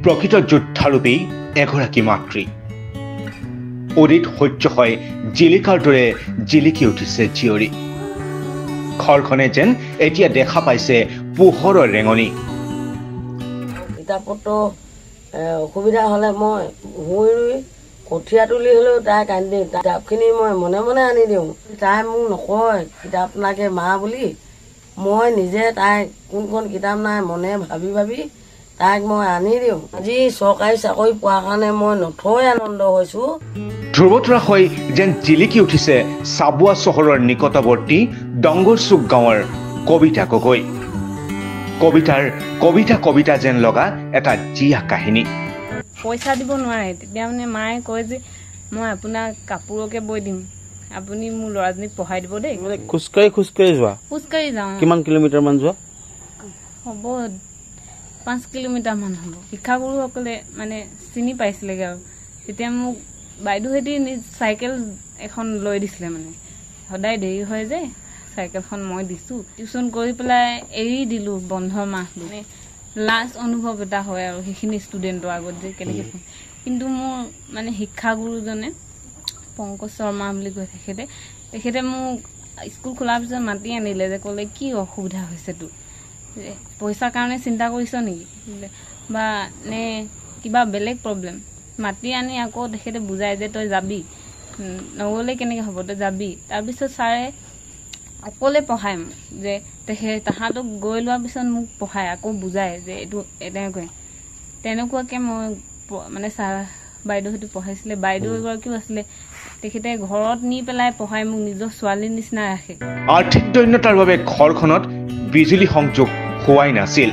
প্ৰকৃত যোদ্ধাৰূপী এগৰাকী মাতৃ অদিত সহ্য হয় জিলিকাৰ দৰে জিলিকি উঠিছে জীয়ৰী ঘৰখনে যেন এতিয়া দেখা পাইছে পোহৰৰ ৰেঙনি কিতাপত অসুবিধা হলে মই শুই ৰুই কঠীয়া তুলি হলেও তাই কান্দি কিতাপখিনি মই মনে মনে আনি দিওঁ তাই মোক নকয় কিতাপ লাগে মা বুলি মই নিজে তাই কোনখন কিতাপ নাই মনে ভাবি ভাবি তাইক মই আনি দিওঁ আজি চৰকাৰী চাকৰি পোৱাৰ কাৰণে মই নথৈ আনন্দ হৈছো ধ্ৰুৱতৰা হৈ যেন জিলিকি উঠিছে চাবুৱা চহৰৰ নিকটৱৰ্তী ডংগৰচুক গাঁৱৰ কবিতা গগৈ কবিতা যেন লগা এটা জীয়া কাহিনী পইচা দিব নোৱাৰে তেতিয়া মানে মায়ে কয় যে মই আপোনাক কাপোৰকে বৈ দিম আপুনি মোৰ ল'ৰাজনীক পঢ়াই দিব দেই খোজকাঢ়ি যাওঁ কিমান কিলোমিটাৰ মান যোৱা হ'ব 5 কিলোমিটাৰ মান হ'ব শিক্ষাগুৰুসকলে মানে চিনি পাইছিলেগৈ আৰু তেতিয়া মোক বাইদেউহেঁতি চাইকেল এখন লৈ দিছিলে মানে সদায় দেৰি হয় যে চাইকেলখন মই দিছোঁ টিউশ্যন কৰি পেলাই এৰি দিলোঁ বন্ধ মাহ মানে লাষ্ট অনুভৱ এটা হয় আৰু সেইখিনি ষ্টুডেণ্টৰ আগত যে কেনেকৈ কিন্তু মোৰ মানে শিক্ষাগুৰুজনে পংকজ শৰ্মা বুলি কয় তেখেতে মোক স্কুল খোলাৰ পিছত মাতি আনিলে যে ক'লে কি অসুবিধা হৈছে তোৰ পইচাৰ কাৰণে চিন্তা কৰিছ নেকি বা নে কিবা বেলেগ প্ৰব্লেম মাতি আনি আকৌ তেখেতে বুজাই যে তই যাবি নগ'লে কেনেকৈ হ'ব তই যাবি তাৰপিছত ছাৰে অকলে পঢ়ায় মোক যে তাহাঁতক গৈ লোৱাৰ পিছত মোক পঢ়ায় আকৌ বুজায় যে এইটো তেনেকুৱাকৈ মই মানে ছাৰ বাইদেউহঁতে পঢ়াইছিলে বাইদেউ এগৰাকীও আছিলে তেখেতে ঘৰত নি পেলাই পঢ়াই মোক নিজৰ ছোৱালীৰ নিচিনা ৰাখে আৰ্থিক দৈন্যতাৰ বাবে ঘৰখনত বিজুলী সংযোগ হোৱাই নাছিল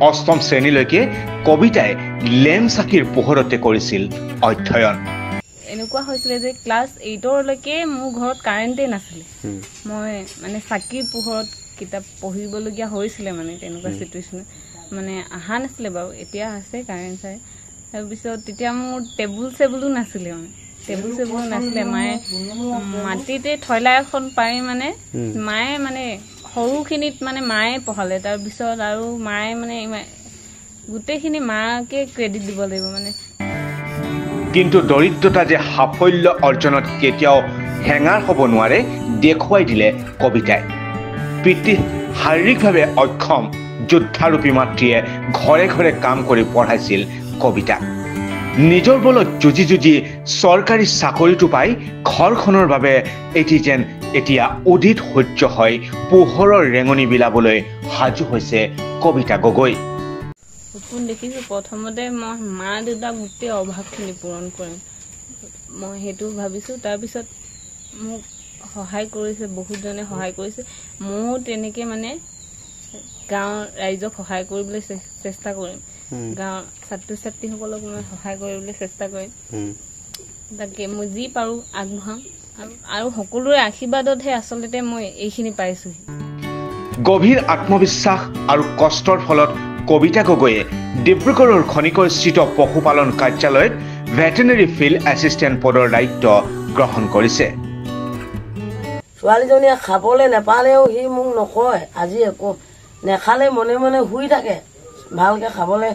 অষ্টম শ্ৰেণীলৈকে কবিতাই লেম চাকিৰ পোহৰতে কৰিছিল অধ্যয়ন এনেকুৱা হৈছিলে যে ক্লাছ 8লৈকে মোৰ ঘৰত কাৰেণ্টেই নাছিলে মই মানে চাকিৰ পোহৰত কিতাপ পঢ়িবলগীয়া হৈছিলে মানে তেনেকুৱা চিটুৱেশ্যনত মানে অহা নাছিলে বাৰু এতিয়া আছে কাৰেণ্ট চাই তাৰপিছত তেতিয়া মোৰ টেবুল চেবুলো নাছিলে মানে মায়ে মাটিতে থৈলা এখন পাৰি মানে মায়ে মানে সৰুখিনিত মানে মায়ে পঢ়ালে তাৰপিছত আৰু মায়ে মানে গোটেইখিনি মাকে ক্ৰেডিট দিব লাগিব মানে কিন্তু দৰিদ্ৰতা যে সাফল্য অৰ্জনত কেতিয়াও হেঙাৰ হ'ব নোৱাৰে দেখুৱাই দিলে কবিতাই পিতৃ শাৰীৰিকভাৱে অক্ষম যোদ্ধাৰূপী মাতৃয়ে ঘৰে ঘৰে কাম কৰি পঢ়াইছিল কবিতা নিজৰ বলত যুঁজি চৰকাৰী চাকৰিটো পাই ঘৰখনৰ বাবে এটি যেন এতিয়া অধিক সহ্য হয় পোহৰৰ ৰেঙনি বিলাবলৈ সাজু হৈছে কবিতা গগৈ সপোন দেখিছোঁ প্ৰথমতে মই মা দেউতাক গোটেই অভাৱখিনি পূৰণ কৰিম মই সেইটো ভাবিছোঁ তাৰপিছত মোক সহায় কৰিছে বহুতজনে সহায় কৰিছে ময়ো তেনেকৈ মানে গাঁৱৰ ৰাইজক সহায় কৰিবলৈ চেষ্টা কৰিম গাঁৱৰ ছাত্ৰ ছাত্ৰীসকলক মই সহায় কৰিবলৈ চেষ্টা কৰিম তাকে মই যি পাৰোঁ আগবঢ়াম আৰু সকলোৰে আশীৰ্বাদতহে আচলতে মই এইখিনি পাইছোঁ গভীৰ আত্মবিশ্বাস আৰু কষ্টৰ ফলত কবিতা গগৈয়ে ডিব্ৰুগড়ৰ খনিকৰস্থিত পশুপালন কাৰ্যালয়ত ভেটেনেৰী ফিল্ড এছিষ্টেণ্ট পদৰ দায়িত্ব গ্ৰহণ কৰিছে ছোৱালীজনীয়ে খাবলৈ নাপালেও সি মোক নকয় আজি একো নেখালে মনে মনে শুই থাকে ভালকৈ খাবলৈ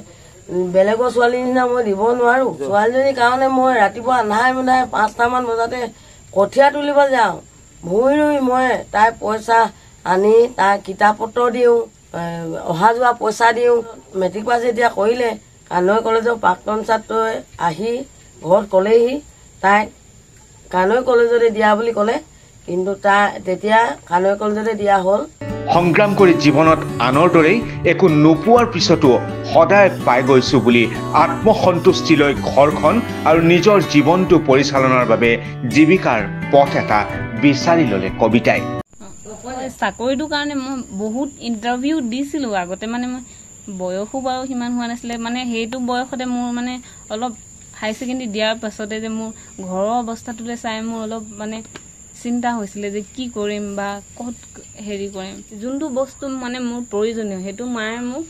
বেলেগৰ ছোৱালীৰ নিচিনা মই দিব নোৱাৰোঁ ছোৱালীজনীৰ কাৰণে মই ৰাতিপুৱা আন্ধাৰে মুন্ধাৰে 5টামান বজাতে কঠীয়া তুলিব যাওঁ ভূঁই ৰুই মই তাই পইচা আনি তাই কিতাপ পত্ৰ দিওঁ অহা যোৱা পইচা দিওঁ মেট্ৰিক পাছ এতিয়া কৰিলে কানৈ কলেজৰ প্ৰাক্তন ছাত্ৰই আহি ঘৰত ক'লেহি তাইক কানৈ কলেজতে দিয়া বুলি ক'লে কিন্তু তাই তেতিয়া কানৈ কলেজতে দিয়া হ'ল সংগ্ৰাম কৰি জীৱনত আনৰ দৰেই একো নোপোৱাৰ পিছতো সদায় পাই গৈছো বুলি আত্মসন্তুষ্টিলৈ ঘৰখন আৰু নিজৰ জীৱনটো পৰিচালনাৰ বাবে জীৱিকাৰ পথ এটা বিচাৰি ল'লে কবিতাই চাকৰিটোৰ কাৰণে মই বহুত ইণ্টাৰভিউ দিছিলোঁ আগতে মানে মই বয়সো বাৰু সিমান হোৱা নাছিলে মানে সেইটো বয়সতে মোৰ মানে অলপ হাই ছেকেণ্ডেৰী দিয়াৰ পাছতে যে মোৰ ঘৰৰ অৱস্থাটোলৈ চাই মোৰ অলপ মানে চিন্তা হৈছিলে যে কি কৰিম বা ক'ত হেৰি কৰিম যোনটো বস্তু মানে মোৰ প্ৰয়োজনীয় সেইটো মায়ে মোক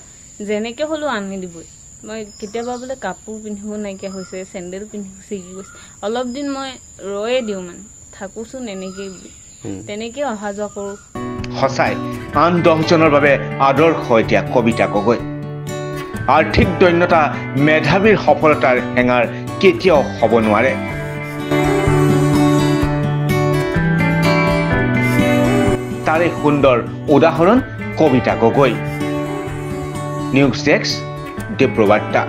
যেনেকৈ হ'লেও আনি দিবই মই কেতিয়াবা বোলে কাপোৰ পিন্ধিব নাইকিয়া হৈছে চেণ্ডেল পিন্ধিব ছিগি গৈছে অলপ দিন মই ৰয়ে দিওঁ মানে থাকোঁচোন এনেকেই তেনেকৈ অহা যোৱা কৰোঁ সঁচাই আন 10জনৰ বাবে আদৰ্শ এতিয়া কবিতা গগৈ আৰ্থিক দৈন্যতা মেধাৱীৰ সফলতাৰ হেঙাৰ কেতিয়াও হ'ব নোৱাৰে। তাৰে সুন্দৰ উদাহৰণ কবিতা গগৈ। News desk, দীপ্ৰবাৰ্তা।